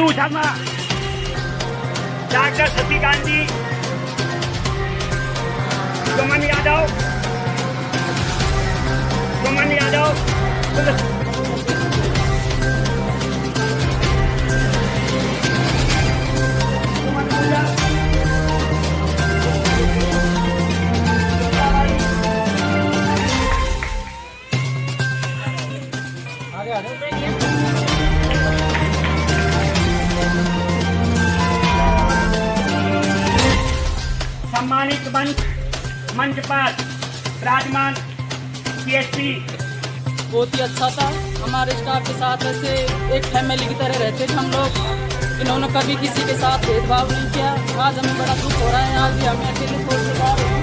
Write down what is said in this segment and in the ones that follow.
Shibu Sharma, doctor Shashikant जी, सुमन यादव, सम्मानित मंच पर विराजमान CSP। बहुत ही अच्छा था। हमारे स्टाफ के साथ ऐसे एक फैमिली की तरह रहते थे हम लोग। इन्होंने कभी किसी के साथ भेदभाव नहीं किया। आज हमें बड़ा दुख हो रहा है, आज भी हमें अकेले छोड़ के जा रहे हैं।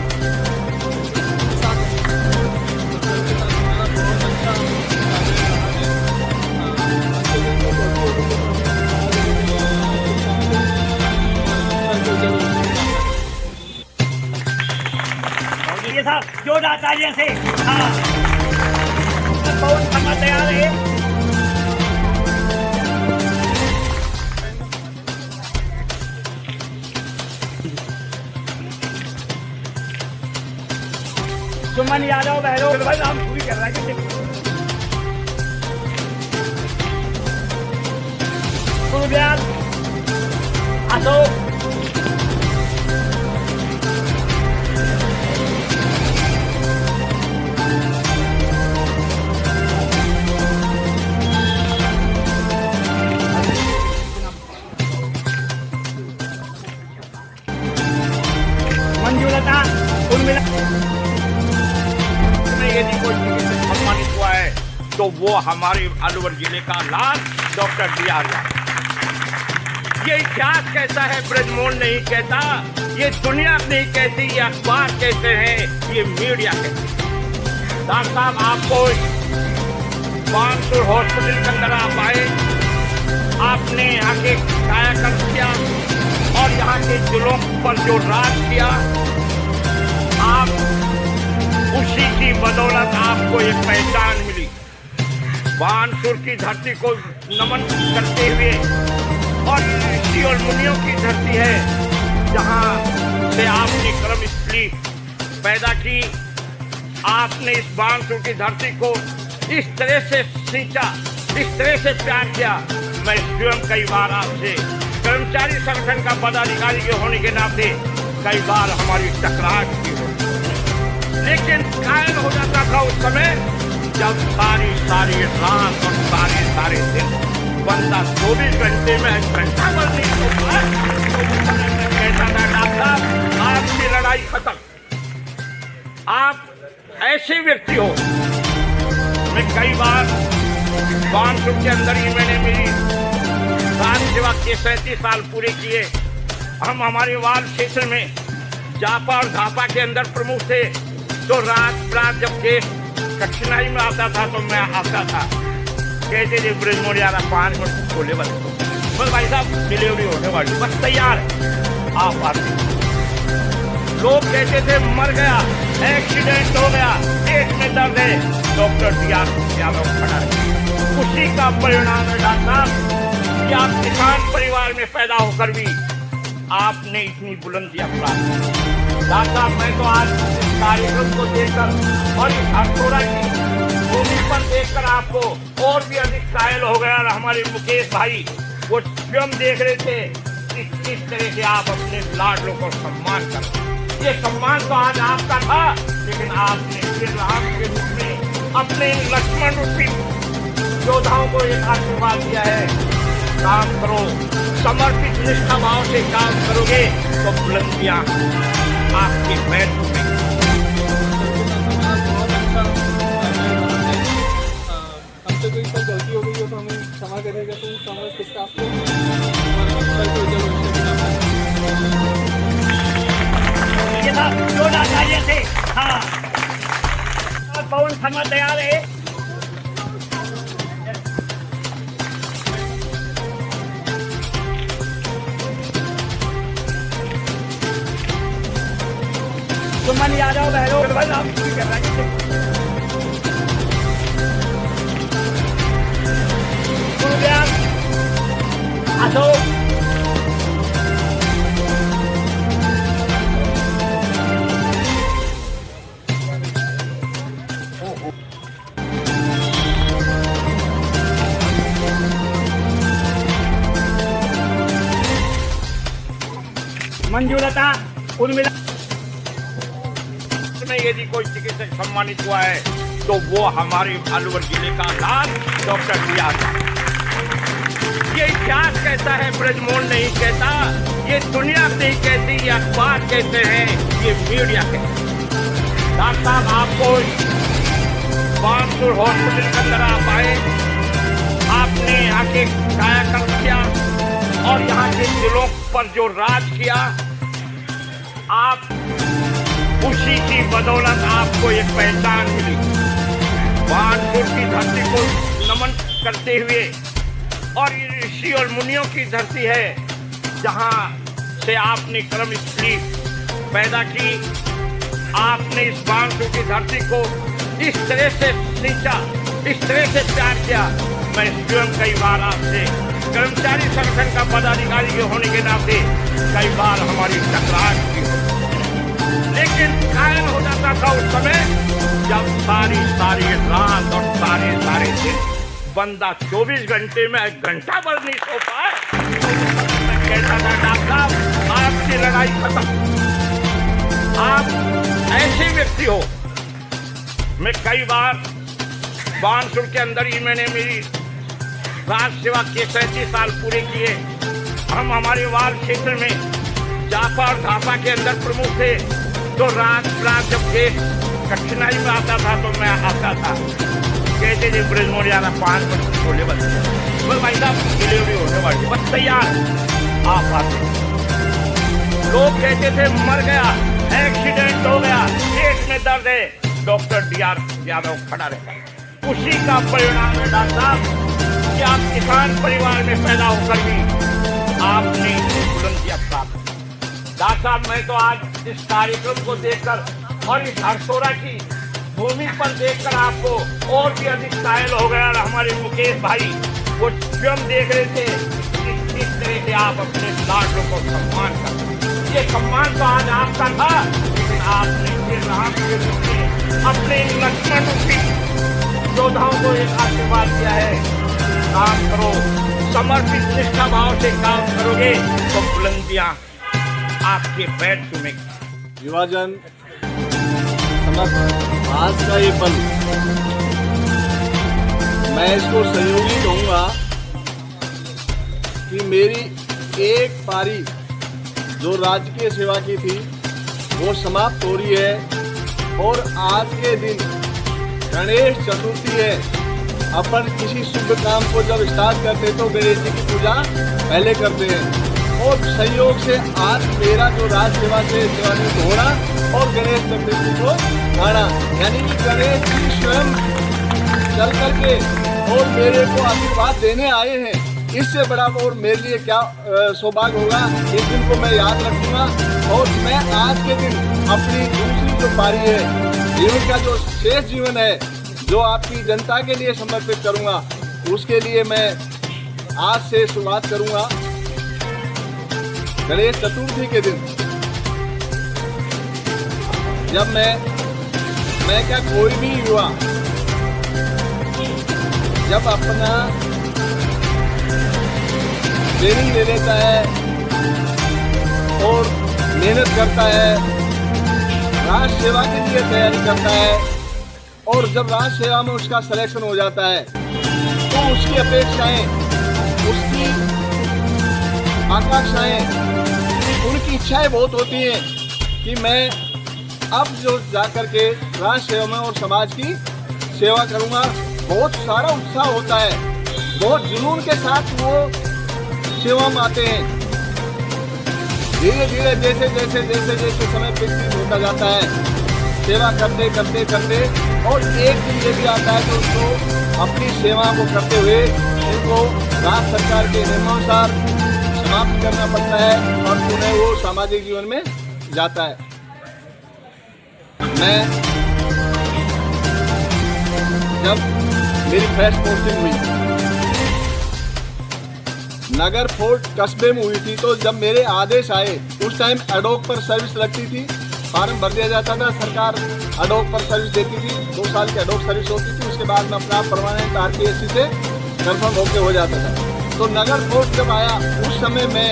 ये साहब जोरदार तालियां से हाँ बहुत समझ तैयार है। सुमन यादव बहरो भाई नाम पूरी कर रहा है। गुरुग्याल अशोक, मंजूलता उर्मिला। यदि कोई सम्मानित हुआ है तो वो हमारे अलवर जिले का लाल डॉक्टर DR ये इतिहास कहता है, ब्रजमोहन नहीं कहता, ये दुनिया नहीं कहती, ये अखबार कहते हैं, ये मीडिया कहते हैं। डॉक्टर साहब आपको बानसूर हॉस्पिटल के अंदर आप आए, आपने यहाँ के कायाकल्प किया और यहाँ के दिलों पर जो राज किया, आप उसी की बदौलत आपको एक पहचान मिली। बानसूर की धरती को नमन करते हुए और ऋषि और मुनियों की धरती है जहाँ से आपने कर्मस्थली पैदा की। आपने इस बानसूर की धरती को इस तरह से सींचा, इस तरह से प्यार किया। मैं स्वयं कई बार आपसे कर्मचारी संगठन का पदाधिकारी के होने के नाते कई बार हमारी टकराहट की हो, लेकिन कायल हो जाता था उस समय जब सारी रात और सारे दिन बंदा 24 घंटे में घंटा भर नहीं सोता तो कहता था डॉक्टर आपकी लड़ाई खत्म, आप ऐसे व्यक्ति हो। मैं कई बार बानसूर के अंदर ही मैंने मेरी राज सेवा के 37 साल पूरे किए। हम हमारे वार्ड क्षेत्र में जापा और धापा के अंदर प्रमुख थे, तो रात जब केस कठिनाई में आता था तो मैं आता था, कहते थे ब्रजमोहन यार 5 मिनट खोले बस भाई साहब डिलीवरी होने वाली बस तैयार है आप आते। लोग कहते थे मर गया, एक्सीडेंट हो गया, पेट में दर्द है, डॉक्टर DR यादव खड़ा है। उसी का परिणाम है डॉक्टर साहब कि आप किसान परिवार में पैदा होकर भी आपने इतनी बुलंदियां प्राप्त। डॉक्टर साहब मैं तो आज इस कार्यक्रम को देखकर और इस हथौड़ा की भूमि पर देखकर आपको और भी अधिक कायल हो गया। और हमारे मुकेश भाई वो स्वयं देख रहे थे कि किस तरह से आप अपने लाडलों को सम्मान करते। ये सम्मान तो आज आपका था, लेकिन आपने श्री राम के रूप में अपने लक्ष्मण रूपी योद्धाओं को एक आशीर्वाद दिया है, काम करो, समर्पित निष्ठा भाव से काम करोगे तो बुलंदियां आपके पैर में। हमसे कोई सब गलती हो गई हो तो हमें क्षमा करिएगा। तो समझ किसका आपको ये था जोरदार तालियां से हाँ पवन समझ तैयार है। सुमन यादव बहरो भाई नाम पूरी कर रहा है। गुरुग्याल अशोक मंजूलता उर्मिला में यदि कोई चिकित्सक सम्मानित हुआ है तो वो हमारे अलवर जिले का लाल डॉक्टर रियाज। ये इतिहास कहता है, ब्रजमोहन नहीं कहता, ये दुनिया नहीं कहती, ये अखबार कहते हैं, ये मीडिया कहते हैं। डॉक्टर साहब आपको बानसूर हॉस्पिटल के अंदर आप आए, आपने यहाँ के कायाकल्प किया और यहाँ के दिलों पर जो राज किया, आप उसी की बदौलत आपको एक पहचान मिली। बानसूर की धरती को नमन करते हुए, और ये ऋषि और मुनियों की धरती है जहाँ से आपने कर्म स्त्री पैदा की। आपने इस बानसूर की धरती को इस तरह से सींचा, इस तरह से प्यार किया। मैं स्वयं कई बार आपसे कर्मचारी संगठन का पदाधिकारी के होने के नाते कई बार हमारी टकरार की, लेकिन कायम हो जाता था उस समय जब सारी रात और सारे दिन बंदा 24 घंटे में 1 घंटा भर नहीं सो पाए। मैं कहता था डॉक्टर साहब आपकी लड़ाई खत्म, आप ऐसे व्यक्ति हो। मैं कई बार बानसूर के अंदर ही मैंने मेरी राज सेवा के 37 साल पूरे किए। हम हमारे वार्ड क्षेत्र में जापा और धापा के अंदर प्रमुख थे, तो रात जब केस कठिनाई में आता था तो मैं आता था, कहते थे ब्रजमोहन यार 5 मिनट छोले बस भाई साहब डिलीवरी होने वाली, बस तैयार आप आते। लोग कहते थे मर गया, एक्सीडेंट हो गया, पेट में दर्द है, डॉक्टर DR यादव खड़ा रहता। उसी का परिणाम है डॉक्टर साहब कि आप किसान परिवार में पैदा होकर भी आपने बुलंदियां प्राप्त। डॉक्टर साहब मैं तो आज इस कार्यक्रम को देखकर और इस हरसोरा की भूमि पर देखकर आपको और भी अधिक कायल हो गया। और हमारे मुकेश भाई वो स्वयं देख रहे थे कि किस तरह से आप अपने लाडलों को सम्मान करते। ये सम्मान तो आज आपका था, लेकिन आपने फिर राम के रूप में अपने लक्ष्मण रूपी योद्धाओं को एक आशीर्वाद दिया है, काम करो, समर्पित निष्ठा भाव से काम करोगे तो बुलंदियां आपके पैर चूमेगी। विभाजन समस्त आज का ये पल मैं इसको सहयोगी कहूँगा कि मेरी एक पारी जो राजकीय सेवा की थी वो समाप्त हो रही है। और आज के दिन गणेश चतुर्थी है। अपन किसी शुभ काम को जब स्टार्ट करते तो गणेश जी की पूजा पहले करते हैं। और संयोग से आज मेरा जो राज सेवा से सेवानिवृत्त हो रहा और गणेश चतुर्थी को आना, यानी कि गणेश जी स्वयं चल करके और मेरे को आशीर्वाद देने आए हैं। इससे बड़ा और मेरे लिए क्या सौभाग्य होगा। इस दिन को मैं याद रखूंगा और मैं आज के दिन अपनी दूसरी जो पारी है, जीवन का जो शेष जीवन है, जो आपकी जनता के लिए समर्पित करूंगा, उसके लिए मैं आज से शुरुआत करूंगा। गणेश चतुर्थी के दिन जब मैं क्या कोई भी युवा जब अपना ट्रेनिंग ले लेता है और मेहनत करता है, राष्ट्र सेवा के लिए तैयारी करता है और जब राष्ट्र सेवा में उसका सिलेक्शन हो जाता है तो उसकी अपेक्षाएं, उसकी आकांक्षाएं, उनकी इच्छाएं बहुत होती हैं कि मैं अब जो जाकर के राष्ट्र सेवा में और समाज की सेवा करूंगा। बहुत सारा उत्साह होता है, बहुत जुनून के साथ वो सेवा में आते हैं। धीरे धीरे जैसे जैसे जैसे जैसे समय व्यतीत होता जाता है, सेवा करते करते करते और एक दिन ये भी आता है कि उसको अपनी सेवा को करते हुए उनको राज्य सरकार के नियमानुसार समाप्त करना पड़ता है और पुनः वो सामाजिक जीवन में जाता है। मैं जब मेरी फर्स्ट पोस्टिंग हुई, नगर फोर्ट कस्बे में हुई थी, तो जब मेरे आदेश आए उस टाइम एडोक पर सर्विस लगती थी, फार्म भर दिया जाता था, सरकार एडोक पर सर्विस देती थी, 2 साल की एडोक सर्विस होती थी, उसके बाद में अपना परमानेंट RPSC से कन्फर्म होके हो जाता था। तो नगर फोर्ट जब आया उस समय मैं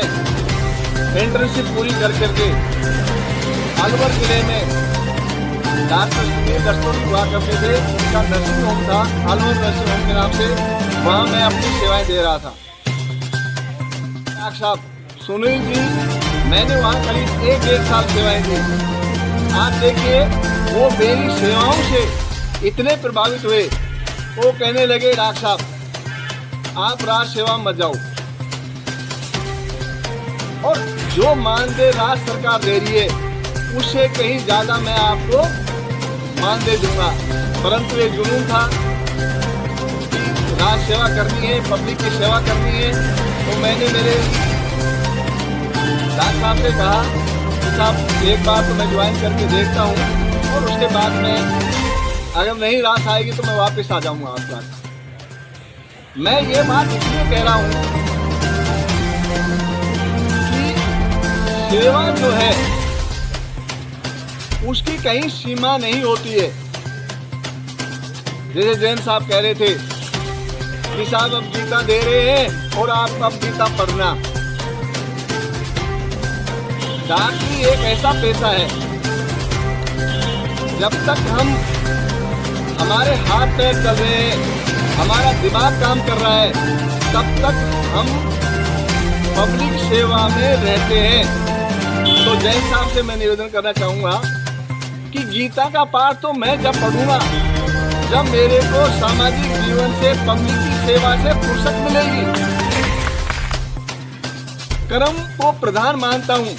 इंटर्नशिप पूरी करके अलवर जिले में डॉक्टर सुनील दस्तूर हुआ करते थे, उनका नर्सिंग होम था, अलवर नर्सिंग होम के नाम से, वहाँ मैं अपनी सेवाएं दे रहा था। डॉक्टर साहब सुनील जी, मैंने वहाँ करीब 1 साल सेवाएं दी। आप देखिए वो मेरी सेवाओं से इतने प्रभावित हुए, वो कहने लगे डॉक्टर साहब आप राज सेवा मत जाओ, और जो मानदेय राज्य सरकार दे रही है उससे कहीं ज़्यादा मैं आपको मानदेय दूंगा। परंतु ये जुनून था कि राज सेवा करनी है, पब्लिक की सेवा करनी है। तो मैंने मेरे डॉक्टर साहब से कहा कि साहब एक बार तो मैं ज्वाइन करके देखता हूँ, और उसके बाद में अगर नहीं रास आएगी तो मैं वापस आ जाऊँगा आपके पास। मैं ये बात इसलिए कह रहा हूँ कि सेवा जो है उसकी कहीं सीमा नहीं होती है। जैसे जैन साहब कह रहे थे कि साहब अब गीता दे रहे हैं और आप अब गीता पढ़ना। डॉक्टरी एक ऐसा पेशा है, जब तक हम हमारे हाथ पैर चल रहे हैं, हमारा दिमाग काम कर रहा है, तब तक हम पब्लिक सेवा में रहते हैं। तो जैन साहब से मैं निवेदन करना चाहूँगा कि गीता का पाठ तो मैं जब पढ़ूंगा जब मेरे को सामाजिक जीवन से, पब्लिक की सेवा से फुर्सत मिलेगी। कर्म को प्रधान मानता हूँ।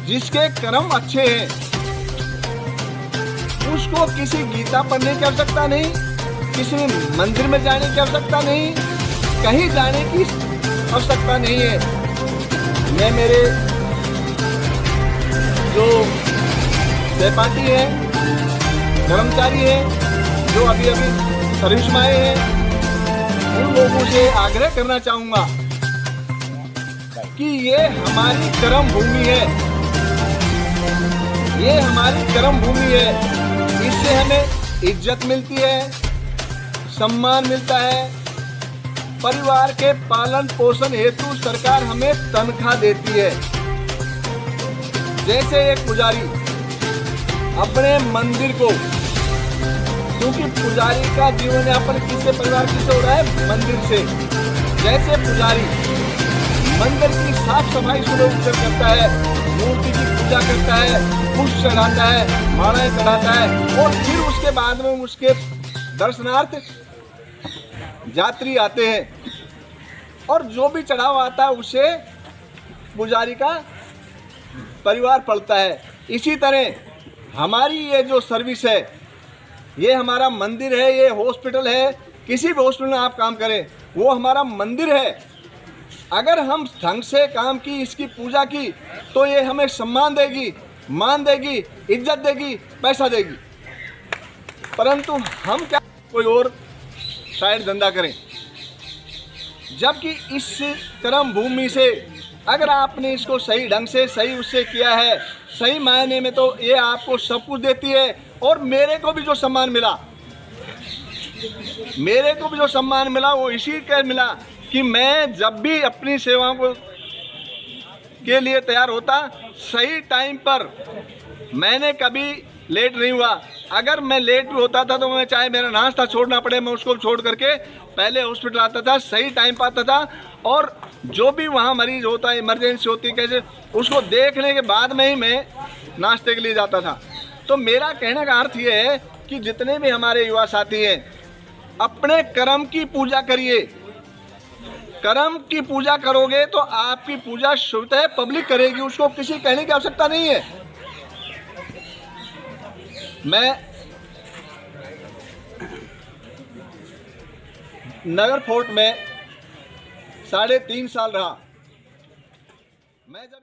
जिसके कर्म अच्छे हैं उसको किसी गीता पढ़ने की आवश्यकता नहीं, किसी मंदिर में जाने की आवश्यकता नहीं, कहीं जाने की आवश्यकता नहीं है। मैं मेरे जो सहपाठी हैं, कर्मचारी हैं, जो अभी सर्विस में आए हैं, उन लोगों से आग्रह करना चाहूँगा कि ये हमारी कर्म भूमि है, ये हमारी कर्म भूमि है। इससे हमें इज्जत मिलती है, सम्मान मिलता है, परिवार के पालन पोषण हेतु सरकार हमें तनख्वाह देती है। जैसे एक पुजारी अपने मंदिर को, क्योंकि पुजारी का जीवन यापन किससे, परिवार किससे हो रहा है, मंदिर से। जैसे पुजारी मंदिर की साफ सफाई सुनिश्चित करता है, मूर्ति की पूजा करता है, पुष्प चढ़ाता है, मालाएं चढ़ाता है, और फिर उसके बाद में उसके दर्शनार्थ यात्री आते हैं, और जो भी चढ़ावा आता है उसे पुजारी का परिवार पढ़ता है। इसी तरह हमारी ये जो सर्विस है, ये हमारा मंदिर है, ये हॉस्पिटल है। किसी भी हॉस्पिटल में आप काम करें, वो हमारा मंदिर है। अगर हम ढंग से काम की, इसकी पूजा की, तो ये हमें सम्मान देगी, मान देगी, इज्जत देगी, पैसा देगी। परंतु हम क्या कोई और साइड धंधा करें, जबकि इस कर्म भूमि से अगर आपने इसको सही ढंग से, सही उससे किया है, सही मायने में, तो ये आपको सब कुछ देती है। और मेरे को भी जो सम्मान मिला, मेरे को भी जो सम्मान मिला वो इसी के मिला कि मैं जब भी अपनी सेवाओं को के लिए तैयार होता, सही टाइम पर, मैंने कभी लेट नहीं हुआ। अगर मैं लेट भी होता था तो मैं, चाहे मेरा नाश्ता छोड़ना पड़े, मैं उसको छोड़ करके पहले हॉस्पिटल आता था, सही टाइम पर आता था, और जो भी वहाँ मरीज होता है, इमरजेंसी होती है, कैसे, उसको देखने के बाद में ही मैं नाश्ते के लिए जाता था। तो मेरा कहने का अर्थ ये है कि जितने भी हमारे युवा साथी हैं, अपने कर्म की पूजा करिए। कर्म की पूजा करोगे तो आपकी पूजा स्वतः पब्लिक करेगी, उसको किसी कहने की आवश्यकता नहीं है। मैं नगर फोर्ट में 3.5 साल रहा। मैं जब